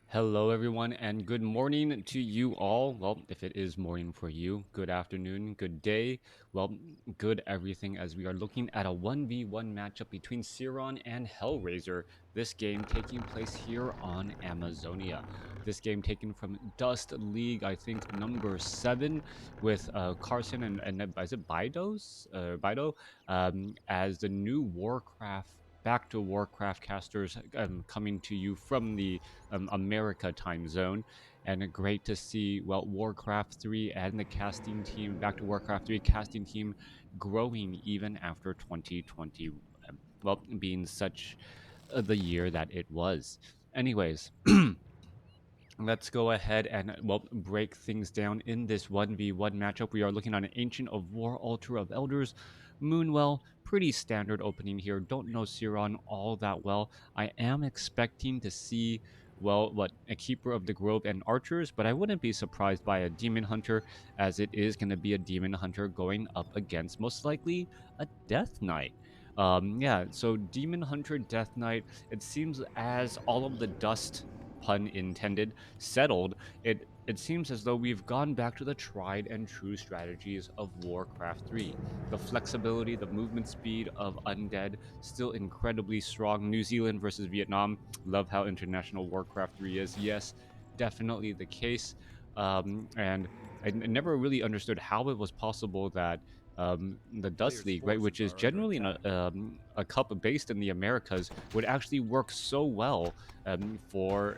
Hello, everyone, and good morning to you all. Well, if it is morning for you, good afternoon, good day, well, good everything as we are looking at a 1v1 matchup between Ceron and HellRaiseR. This game taking place here on Amazonia. This game taken from Dust League, I think number 7, with Carson and is it Bido, as the new Warcraft. Back to Warcraft casters coming to you from the America time zone. And great to see, well, Warcraft 3 and the casting team, back to Warcraft 3 casting team, growing even after 2020, well, being such the year that it was. Anyways, let's go ahead and well break things down in this 1v1 matchup. We are looking at an Ancient of War, Altar of Elders, Moonwell. Pretty standard opening here. Don't know Ceron all that well. I am expecting to see, well, what, a Keeper of the Grove and Archers, but I wouldn't be surprised by a Demon Hunter, as it is going to be a Demon Hunter going up against most likely a Death Knight. Yeah, so Demon Hunter, Death Knight, it seems as all of the dust, pun intended, settled, it seems as though we've gone back to the tried and true strategies of Warcraft 3. The flexibility, the movement speed of Undead, still incredibly strong. New Zealand versus Vietnam. Love how international Warcraft 3 is. Yes, definitely the case. And I never really understood how it was possible that the Dust League, right, which is generally a cup based in the Americas, would actually work so well for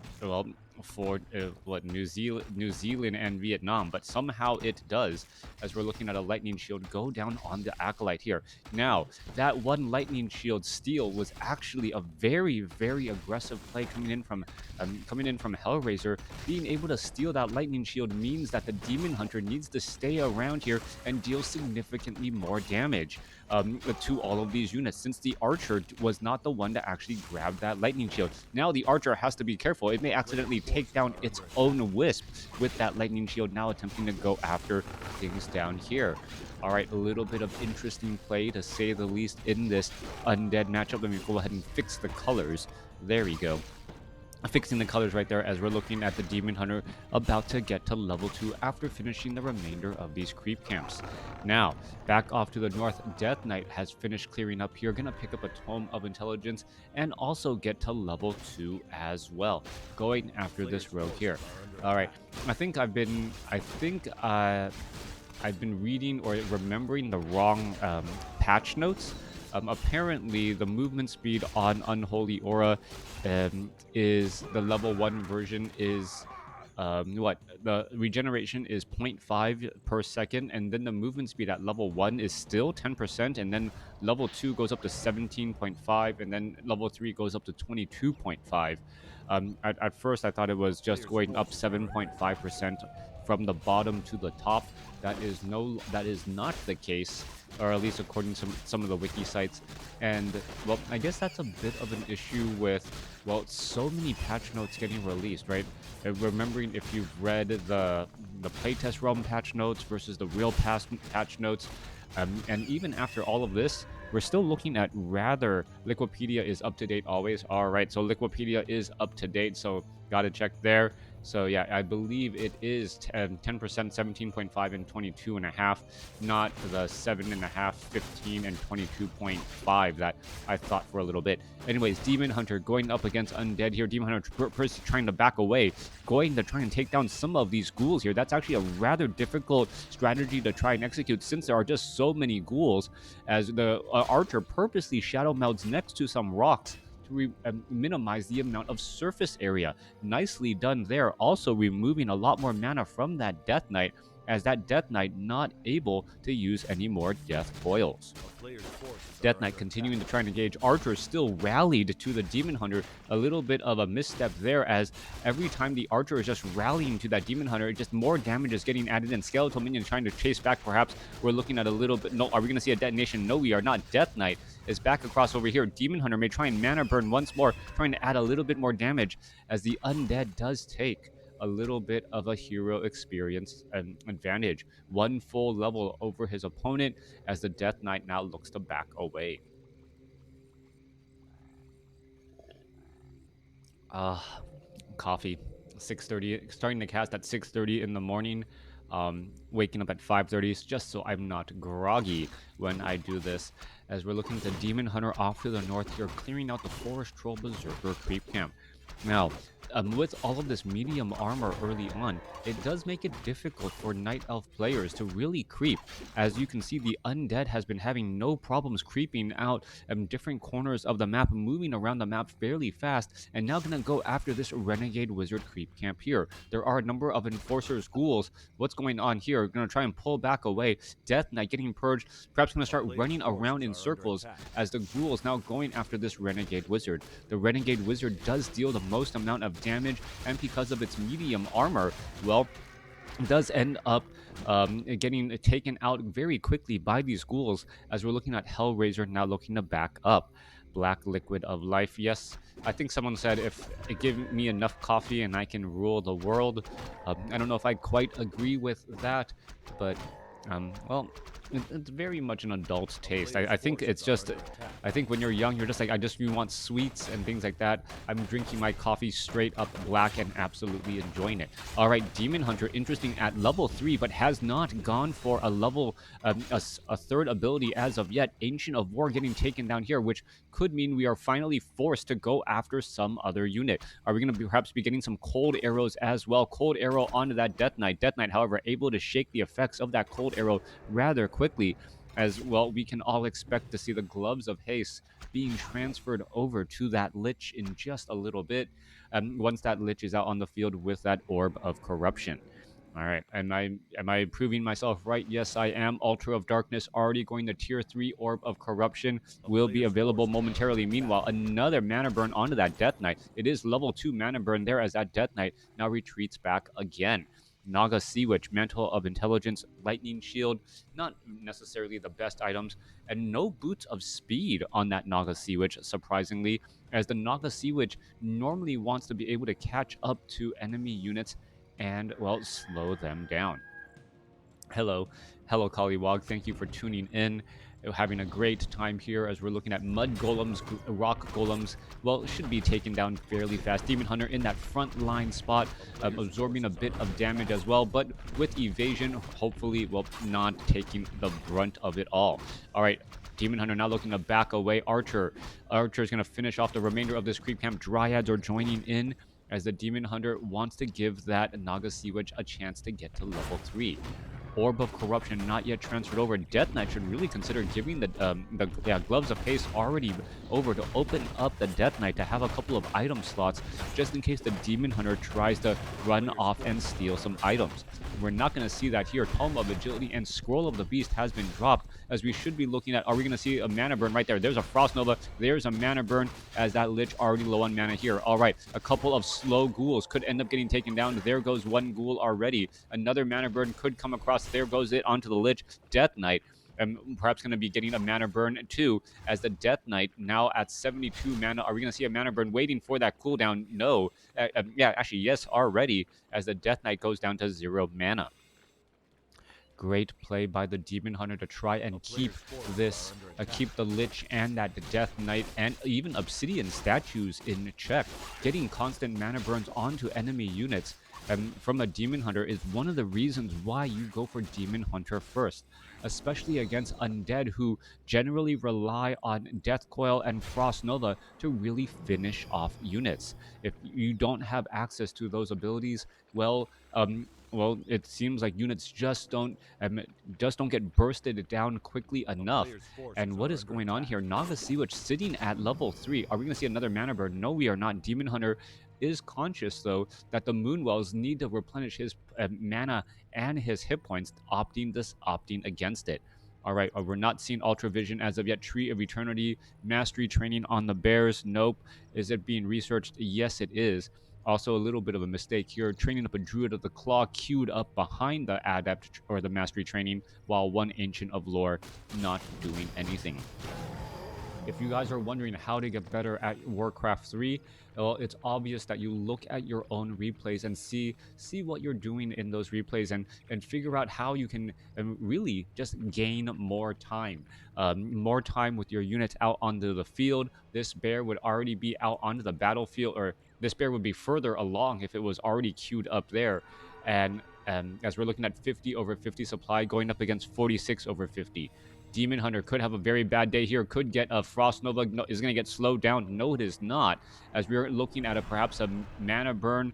what, New Zealand and Vietnam, but somehow it does, as we're looking at a lightning shield go down on the acolyte here. Now, that one lightning shield steal was actually a very, very aggressive play coming in from HellRaiseR. Being able to steal that lightning shield means that the Demon Hunter needs to stay around here and deal significantly more damage to all of these units, since the Archer was not the one to actually grab that lightning shield. Now the Archer has to be careful. It may accidentally take down its own Wisp with that lightning shield, now attempting to go after things down here. All right, a little bit of interesting play, to say the least, in this Undead matchup. Let me go ahead and fix the colors. There we go. Fixing the colors right there, as we're looking at the Demon Hunter about to get to level 2 after finishing the remainder of these creep camps. Now, back off to the north, Death Knight has finished clearing up here, gonna pick up a Tome of Intelligence and also get to level 2 as well, going after this rogue here. All right, I've been reading or remembering the wrong patch notes. Apparently, the movement speed on Unholy Aura is the level 1 version is what, the regeneration is 0.5 per second, and then the movement speed at level 1 is still 10%, and then level 2 goes up to 17.5, and then level 3 goes up to 22.5. At first I thought it was just going up 7.5% from the bottom to the top. That is not the case, or at least according to some of the wiki sites. And well, I guess that's a bit of an issue with, well, so many patch notes getting released, right? Remembering, if you've read the playtest realm patch notes versus the real patch notes, and even after all of this, we're still looking at rather, Liquipedia is up to date always. All right, so Liquipedia is up to date, so gotta check there. So yeah, I believe it is 10%, 17.5, and 22.5, not the 7.5, 15, and 22.5 that I thought for a little bit. Anyways, Demon Hunter going up against Undead here. Demon Hunter trying to back away, going to try and take down some of these ghouls here. That's actually a rather difficult strategy to try and execute, since there are just so many ghouls, as the Archer purposely shadow melds next to some rocks to minimize the amount of surface area. Nicely done there. Also removing a lot more mana from that Death Knight, as that Death Knight not able to use any more death coils. Death Knight continuing to try and engage. Archer still rallied to the Demon Hunter. A little bit of a misstep there, as every time the Archer is just rallying to that Demon Hunter, just more damage is getting added, and Skeletal Minion trying to chase back. Perhaps we're looking at a little bit. No, are we going to see a detonation? No, we are not. Death Knight is back across over here. Demon Hunter may try and mana burn once more, trying to add a little bit more damage, as the Undead does take a little bit of a hero experience advantage. One full level over his opponent, as the Death Knight now looks to back away. Coffee. 6:30, starting to cast at 6:30 in the morning, waking up at 5:30 just so I'm not groggy when I do this. As we're looking to Demon Hunter off to the north here, clearing out the Forest Troll Berserker creep camp. Now, with all of this medium armor early on, it does make it difficult for Night Elf players to really creep. As you can see, the Undead has been having no problems creeping out different corners of the map, moving around the map fairly fast, and now gonna go after this Renegade Wizard creep camp here. There are a number of Enforcers ghouls. What's going on here? Gonna try and pull back away. Death Knight getting purged, perhaps gonna start running around in circles as the ghouls now going after this Renegade Wizard. The Renegade Wizard does deal the most amount of damage, and because of its medium armor, well, does end up getting taken out very quickly by these ghouls, as we're looking at HellRaiseR now looking to back up. Black Liquid of Life. Yes, I think someone said if it give me enough coffee and I can rule the world. I don't know if I quite agree with that, but well, it's very much an adult's taste. I think it's just, I think when you're young, you're just like, you want sweets and things like that. I'm drinking my coffee straight up black and absolutely enjoying it. All right, Demon Hunter, interesting at level 3, but has not gone for a level, a third ability as of yet. Ancient of War getting taken down here, which could mean we are finally forced to go after some other unit. Are we going to perhaps be getting some cold arrows as well? Cold arrow onto that Death Knight. Death Knight, however, able to shake the effects of that cold arrow rather quickly. As well, we can all expect to see the gloves of haste being transferred over to that Lich in just a little bit. Once that Lich is out on the field with that Orb of Corruption. All right, am I proving myself right? Yes, I am. Altar of Darkness already going to tier 3. Orb of Corruption will be available momentarily. Meanwhile, another mana burn onto that Death Knight. It is level 2 mana burn there, as that Death Knight now retreats back again. Naga Sea Witch, Mantle of Intelligence, Lightning Shield, not necessarily the best items, and no Boots of Speed on that Naga Sea Witch, surprisingly, as the Naga Sea Witch normally wants to be able to catch up to enemy units and, well, slow them down. Hello, Kaliwag. Thank you for tuning in. We're having a great time here as we're looking at mud golems, rock golems. Well, should be taken down fairly fast. Demon Hunter in that front line spot, absorbing a bit of damage as well, but with evasion, hopefully, well, not taking the brunt of it all. All right. Demon Hunter now looking to back away. Archer is going to finish off the remainder of this creep camp. Dryads are joining in, as the Demon Hunter wants to give that Naga Sea Witch a chance to get to level 3. Orb of Corruption not yet transferred over. Death Knight should really consider giving the Gloves of Haste already over to open up the Death Knight to have a couple of item slots just in case the Demon Hunter tries to run off and steal some items. We're not going to see that here. Tome of Agility and Scroll of the Beast has been dropped, as we should be looking at, are we going to see a mana burn right there? There's a Frost Nova. There's a mana burn, as that Lich already low on mana here. All right, a couple of slow ghouls could end up getting taken down. There goes one ghoul already. Another mana burn could come across. There goes it onto the Lich. Death Knight, perhaps going to be getting a mana burn too, as the Death Knight now at 72 mana. Are we going to see a mana burn waiting for that cooldown? No. Yeah, actually, yes, already, as the Death Knight goes down to 0 mana. Great play by the Demon Hunter to try and keep this, keep the Lich and that Death Knight and even Obsidian statues in check. Getting constant mana burns onto enemy units from a Demon Hunter is one of the reasons why you go for Demon Hunter first, especially against Undead, who generally rely on Death Coil and Frost Nova to really finish off units. If you don't have access to those abilities, well, it seems like units just don't get bursted down quickly enough. And what is going on here? Naga Sea Witch sitting at level 3. Are we going to see another mana burn? No, we are not. Demon Hunter is conscious, though, that the Moonwells need to replenish his mana and his hit points, opting against it. All right, we're not seeing Ultra Vision as of yet. Tree of Eternity, Mastery Training on the Bears. Nope. Is it being researched? Yes, it is. Also, a little bit of a mistake here. Training up a Druid of the Claw queued up behind the Adept or the Mastery Training, while one Ancient of Lore not doing anything. If you guys are wondering how to get better at WarCraft 3, well, it's obvious that you look at your own replays and see what you're doing in those replays, and figure out how you can really just gain more time with your units out onto the field. This bear would already be out onto the battlefield, or this bear would be further along if it was already queued up there. And as we're looking at 50 over 50 supply going up against 46 over 50. Demon Hunter could have a very bad day here, could get a Frost Nova, no, is going to get slowed down. No, it is not, as we're looking at perhaps a mana burn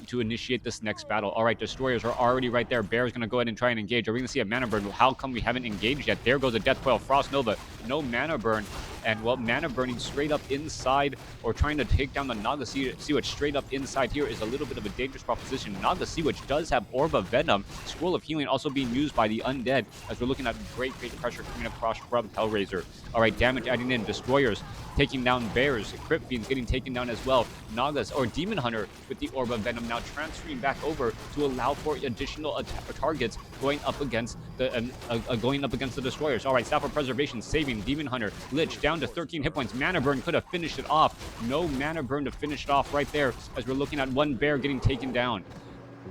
to initiate this next battle. All right, Destroyers are already right there. Bear's going to go ahead and try and engage. Are we going to see a mana burn? How come we haven't engaged yet? There goes a Death Coil, Frost Nova, no mana burn. And well, mana burning straight up inside or trying to take down the Naga Sea Witch straight up inside here is a little bit of a dangerous proposition. Naga Sea Witch does have Orb of Venom, Scroll of Healing also being used by the Undead, as we're looking at great pressure coming across from HellRaiseR. All right, damage adding in, Destroyers taking down Bears, Crypt Fiends getting taken down as well. Nagas or Demon Hunter with the Orb of Venom now transferring back over to allow for additional targets going up against the Destroyers. All right, Staff of Preservation saving Demon Hunter. Lich down to 13 hit points. Mana burn could have finished it off. No mana burn to finish it off right there, as we're looking at one bear getting taken down.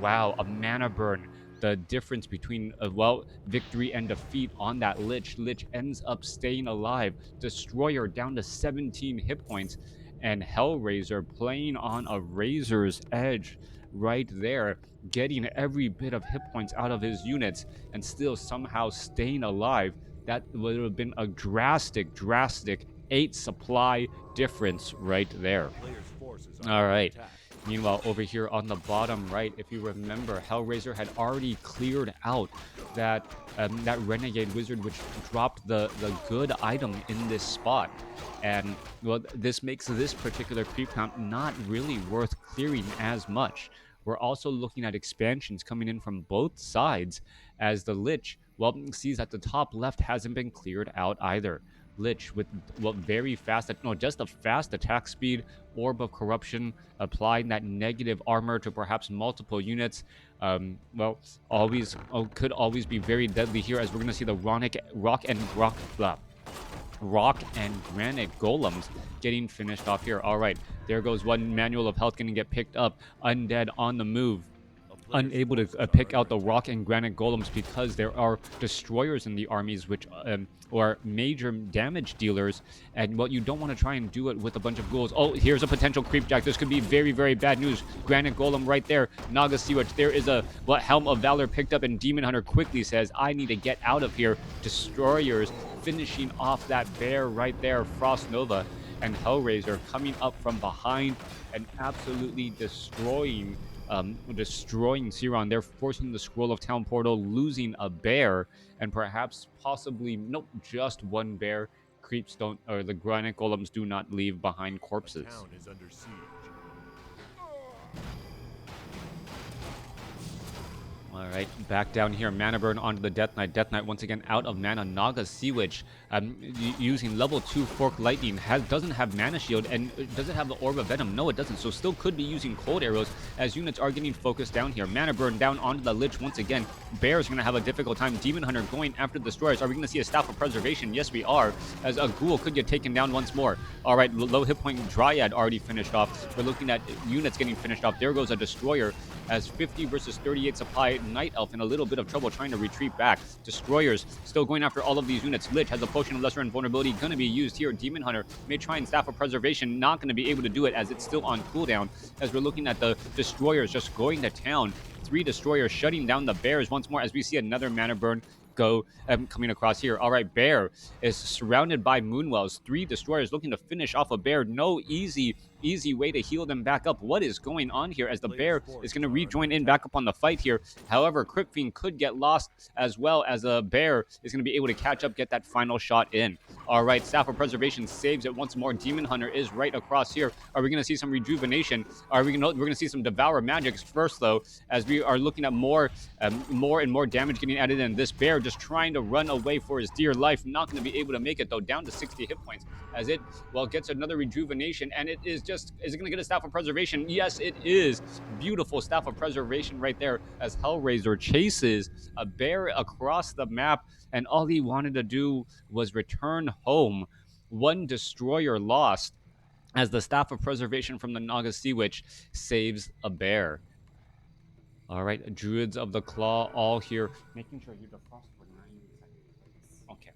Wow, a mana burn. The difference between victory and defeat on that Lich. Lich ends up staying alive. Destroyer down to 17 hit points, and HellRaiseR playing on a razor's edge right there, getting every bit of hit points out of his units and still somehow staying alive. That would have been a drastic 8 supply difference right there. All right. Meanwhile, over here on the bottom right, if you remember, HellRaiseR had already cleared out that Renegade Wizard, which dropped the good item in this spot. And, well, this makes this particular creep count not really worth clearing as much. We're also looking at expansions coming in from both sides, as the Lich, well, sees that the top left hasn't been cleared out either. Lich with very fast, just a fast attack speed, Orb of Corruption, applying that negative armor to perhaps multiple units. Could always be very deadly here, as we're going to see the rock and granite golems getting finished off here. All right, there goes one Manual of Health going to get picked up. Undead on the move, unable to pick out the rock and granite golems because there are destroyers in the armies, which are major damage dealers, and what you don't want to try and do it with a bunch of ghouls. Oh, here's a potential creepjack. This could be very, very bad news. Granite golem right there. Naga Sea Witch. There is a Helm of Valor picked up, and Demon Hunter quickly says, I need to get out of here. Destroyers finishing off that bear right there. Frost Nova and HellRaiseR coming up from behind and absolutely destroying Ceron. They're forcing the Scroll of Town portal, losing a bear, and perhaps possibly just one bear. Creeps don't, or the granite golems do not leave behind corpses. The town is under siege. All right, back down here. Mana burn onto the Death Knight. Death Knight once again out of mana. Naga Sea Witch using level 2 Fork Lightning doesn't have mana shield, and doesn't have the Orb of Venom. No, it doesn't. So still could be using cold arrows, as units are getting focused down here. Mana burn down onto the Lich once again. Bear's going to have a difficult time. Demon Hunter going after the Destroyers. Are we going to see a Staff of Preservation? Yes, we are, as a Ghoul could get taken down once more. All right, low hit point Dryad already finished off. We're looking at units getting finished off. There goes a Destroyer, as 50 versus 38 supply. Night Elf in a little bit of trouble trying to retreat back. Destroyers still going after all of these units. Lich has a Potion of Lesser Invulnerability going to be used here. Demon Hunter may try and Staff of Preservation, not going to be able to do it as it's still on cooldown, as we're looking at the Destroyers just going to town. 3 Destroyers shutting down the Bears once more, as we see another mana burn coming across here. All right, Bear is surrounded by Moonwells. 3 Destroyers looking to finish off a Bear. No easy way to heal them back up. What is going on here, as the Bear is going to rejoin in back up on the fight here? However, Crypt Fiend could get lost, as well as a Bear is going to be able to catch up, get that final shot in. All right, Staff of Preservation saves it once more. Demon Hunter is right across here. Are we going to see some Rejuvenation? We're going to see some Devour Magics first, though, as we are looking at more and more damage getting added in. This Bear just trying to run away for his dear life. Not going to be able to make it, though, down to 60 hit points, as it, gets another Rejuvenation, and it is just, is it going to get a Staff of Preservation? Yes, it is. Beautiful Staff of Preservation right there, as HellRaiseR chases a Bear across the map, and all he wanted to do was return home. 1 Destroyer lost, as the Staff of Preservation from the Naga Sea Witch saves a Bear. All right, Druids of the Claw all here, making sure you defrost for 9 seconds. Okay.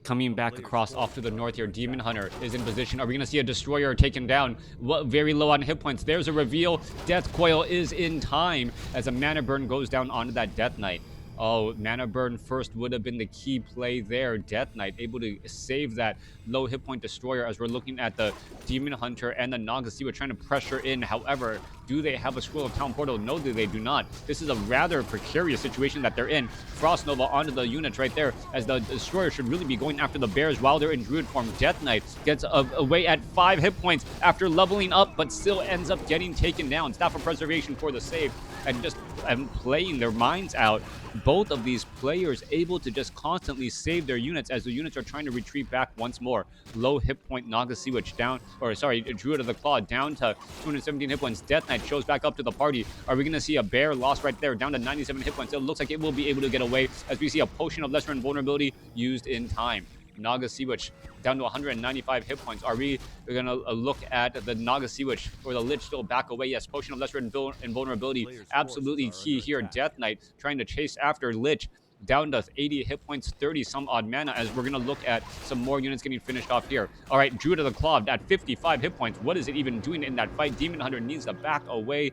Coming back across off to the north here, Demon Hunter is in position. Are we going to see a Destroyer taken down? What, very low on hit points. There's a reveal. Death Coil is in time as a Mana Burn goes down onto that Death Knight. Oh, Mana Burn first would have been the key play there. Death Knight able to save that low hit point Destroyer as we're looking at the Demon Hunter and the Nagasiwa trying to pressure in. However, do they have a Scroll of Town Portal? No, they do not. This is a rather precarious situation that they're in. Frost Nova onto the units right there as the Destroyer should really be going after the bears while they're in Druid form. Death Knight gets away at 5 hit points after leveling up, but still ends up getting taken down. Staff of Preservation for the save and just playing their minds out. Both of these players able to just constantly save their units as the units are trying to retreat back once more. Low hit point Nagasiwich down, or sorry, Druid of the Claw down to 217 hit points. Death Knight shows back up to the party. Are we going to see a bear lost right there down to 97 hit points? It looks like it will be able to get away as we see a Potion of Lesser Invulnerability used in time. Nagasiwich down to 195 hit points. Are we going to look at the Nagasiwich or the Lich still back away? Yes, Potion of Lesser Invulnerability absolutely key here. Death Knight trying to chase after Lich down to 80 hit points, 30 some odd mana as we're going to look at some more units getting finished off here. All right, Druid of the Claw at 55 hit points. What is it even doing in that fight? Demon Hunter needs to back away.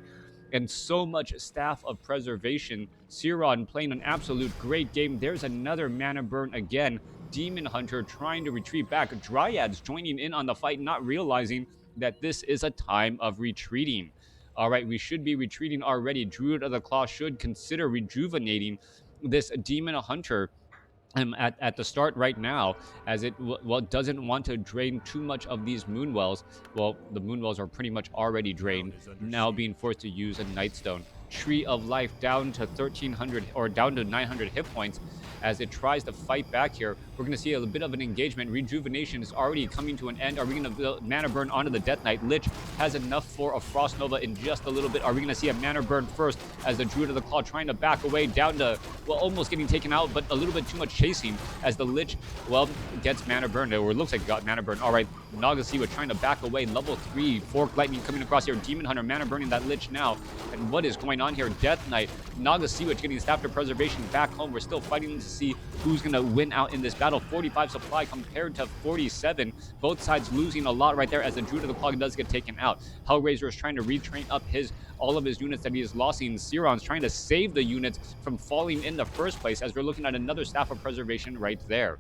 And so much Staff of Preservation. Ceron playing an absolute great game. There's another Mana Burn again. Demon Hunter trying to retreat back. Dryads joining in on the fight, not realizing that this is a time of retreating. All right, we should be retreating already. Druid of the Claw should consider rejuvenating this Demon Hunter at the start right now, as it doesn't want to drain too much of these Moonwells. Well, the Moonwells are pretty much already drained, now being forced to use a Nightstone. Tree of Life down to 1,300 or down to 900 hit points as it tries to fight back here. We're going to see a bit of an engagement. Rejuvenation is already coming to an end. Are we going to Mana Burn onto the Death Knight? Lich has enough for a Frost Nova in just a little bit. Are we going to see a Mana Burn first as the Druid of the Claw trying to back away down to, well, almost getting taken out, but a little bit too much chasing as the Lich, well, gets Mana Burn, or it looks like it got Mana Burn. All right, Nagasiwa trying to back away. Level 3, Fork Lightning coming across here. Demon Hunter Mana Burning that Lich now. And what is going on here? Death Knight, Nagasiwa getting Staff of Preservation back home. We're still fighting to see who's going to win out in this battle. 45 supply compared to 47. Both sides losing a lot right there as the Druid of the Claw does get taken out. HellRaiseR is trying to retrain up all of his units that he is losing. Ceron's trying to save the units from falling in the first place as we're looking at another Staff of Preservation right there.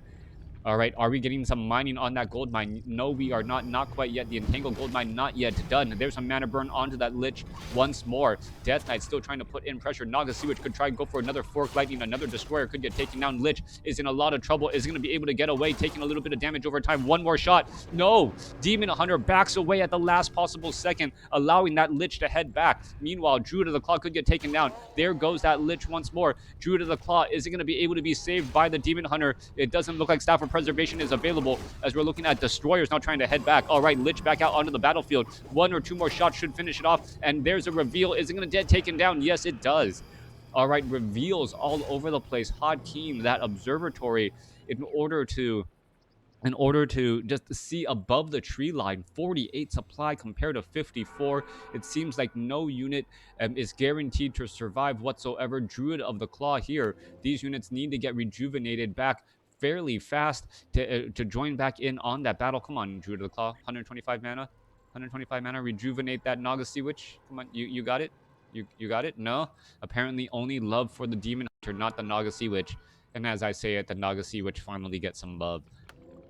All right, are we getting some mining on that gold mine? No, we are not. Not quite yet. The Entangled gold mine not yet done. There's a Mana Burn onto that Lich once more. Death Knight still trying to put in pressure. Nagasiwich could try and go for another Fork Lightning. Another Destroyer could get taken down. Lich is in a lot of trouble. Is going to be able to get away, taking a little bit of damage over time. One more shot. No. Demon Hunter backs away at the last possible second, allowing that Lich to head back. Meanwhile, Druid of the Claw could get taken down. There goes that Lich once more. Druid of the Claw isn't going to be able to be saved by the Demon Hunter. It doesn't look like Staff of Preservation is available as we're looking at Destroyers now trying to head back. All right, Lich back out onto the battlefield. One or two more shots should finish it off. And there's a reveal. Is it going to get taken down? Yes, it does. All right, reveals all over the place. Hot Team, that observatory, in order to just see above the tree line. 48 supply compared to 54. It seems like no unit is guaranteed to survive whatsoever. Druid of the Claw here. These units need to get rejuvenated back fairly fast to join back in on that battle. Come on, Druid of the Claw. 125 mana. 125 mana. Rejuvenate that Nagasiwich. Come on, you got it? You got it? No? Apparently only love for the Demon Hunter, not the Nagasiwich. And as I say it, the Nagasiwich finally gets some love.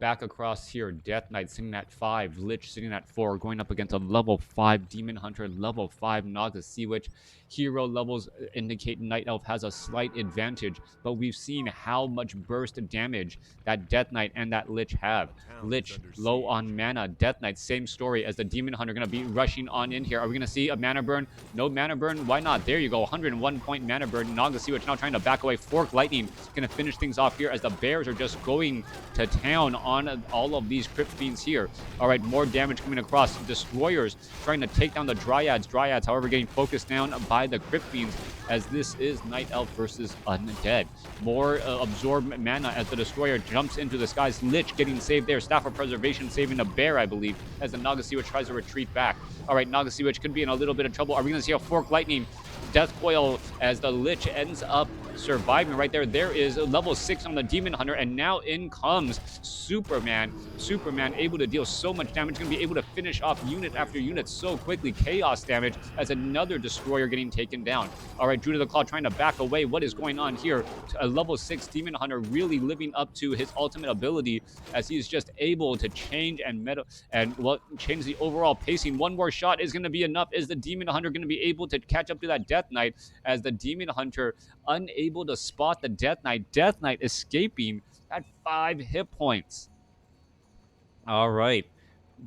Back across here, Death Knight sitting at 5, Lich sitting at 4, going up against a level 5 Demon Hunter, level 5 Nagasiwich. Hero levels indicate Night Elf has a slight advantage, but we've seen how much burst damage that Death Knight and that Lich have. Lich low on mana. Death Knight, same story as the Demon Hunter, going to be rushing on in here. Are we going to see a Mana Burn? No Mana Burn? Why not? There you go, 101 point Mana Burn. Nagasiwich now trying to back away. Fork Lightning going to finish things off here as the bears are just going to town on all of these Crypt Fiends here. All right, more damage coming across. Destroyers trying to take down the Dryads. Dryads, however, getting focused down by the Crypt Fiends as this is Night Elf versus Undead. More absorbed mana as the Destroyer jumps into the skies. Lich getting saved there. Staff of Preservation saving a bear, I believe, as the Nagasiwich tries to retreat back. All right, Nagasiwich could be in a little bit of trouble. Are we going to see a Fork Lightning? Death Coil as the Lich ends up surviving right there. There is a level 6 on the Demon Hunter, and now in comes Superman. Superman able to deal so much damage, going to be able to finish off unit after unit so quickly. Chaos damage as another destroyer getting taken down. All right, Druid of the Claw trying to back away. What is going on here? A level 6 Demon Hunter really living up to his ultimate ability as he is just able to change and change the overall pacing. One more shot is going to be enough. Is the Demon Hunter going to be able to catch up to that Death Knight as the Demon Hunter unable to spot the Death Knight? Death Knight escaping at 5 hit points. All right,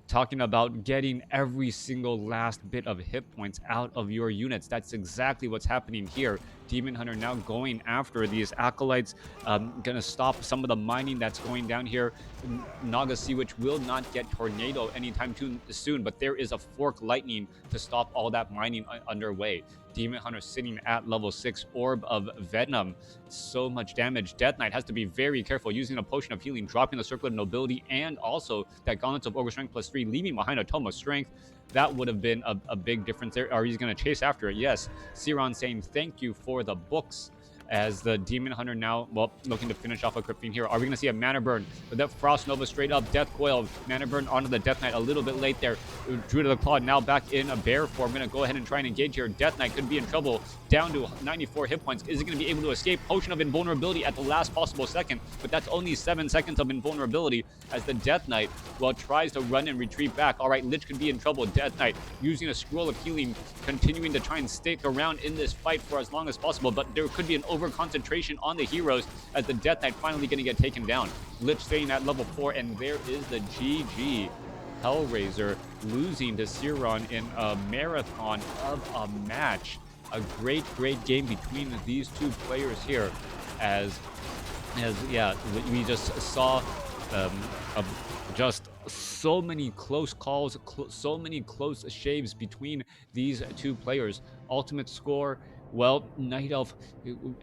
talking about getting every single last bit of hit points out of your units. That's exactly what's happening here. Demon Hunter now going after these acolytes, gonna stop some of the mining that's going down here. Naga Sea Witch will not get Tornado anytime too soon, but there is a Fork Lightning to stop all that mining underway. Demon Hunter sitting at level 6, Orb of Venom. So much damage. Death Knight has to be very careful using a Potion of Healing, dropping the Circlet of Nobility, and also that Gauntlets of Ogre Strength +3, leaving behind a Tome of Strength. That would have been a big difference there. Or he's going to chase after it. Yes. Ceron saying thank you for the books. As the Demon Hunter now, well, looking to finish off a Crypt Fiend here. Are we going to see a Mana Burn? With that Frost Nova straight up, Death Coil, Mana Burn onto the Death Knight a little bit late there. Druid of the Claw now back in a bear form. Going to go ahead and try and engage here. Death Knight could be in trouble. Down to 94 hit points. Is it going to be able to escape? Potion of Invulnerability at the last possible second, but that's only 7 seconds of invulnerability as the Death Knight, well, tries to run and retreat back. All right, Lich could be in trouble. Death Knight using a Scroll of Healing, continuing to try and stick around in this fight for as long as possible, but there could be an over-concentration on the heroes as the Death Knight finally going to get taken down. Lich staying at level 4, and there is the GG. HellRaiseR losing to Ceron in a marathon of a match. A great game between these two players here, as yeah, we just saw just so many close calls, so many close shaves between these two players. Ultimate score, well, Night Elf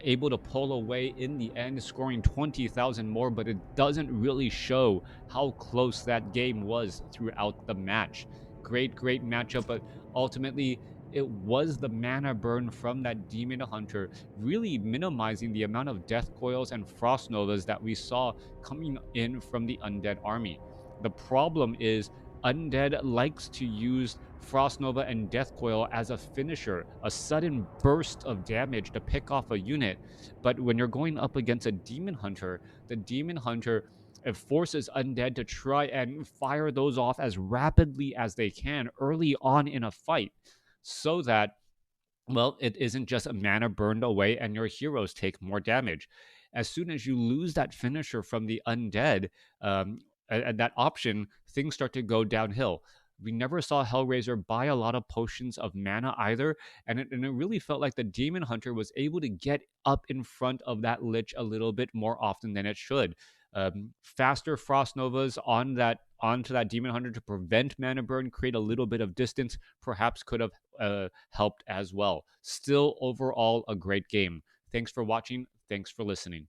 able to pull away in the end, scoring 20,000 more, but it doesn't really show how close that game was throughout the match. Great matchup, but ultimately it was the mana burn from that Demon Hunter really minimizing the amount of death coils and frost novas that we saw coming in from the undead army. The problem is undead likes to use Frost Nova and Death Coil as a finisher, a sudden burst of damage to pick off a unit. But when you're going up against a Demon Hunter, the Demon Hunter, it forces undead to try and fire those off as rapidly as they can early on in a fight, so that, well, it isn't just a mana burned away and your heroes take more damage. As soon as you lose that finisher from the undead, that option, things start to go downhill. We never saw HellRaiseR buy a lot of potions of mana either, and it really felt like the Demon Hunter was able to get up in front of that Lich a little bit more often than it should. Faster Frost Novas onto that Demon Hunter to prevent mana burn, create a little bit of distance, perhaps could have helped as well. Still, overall, a great game. Thanks for watching. Thanks for listening.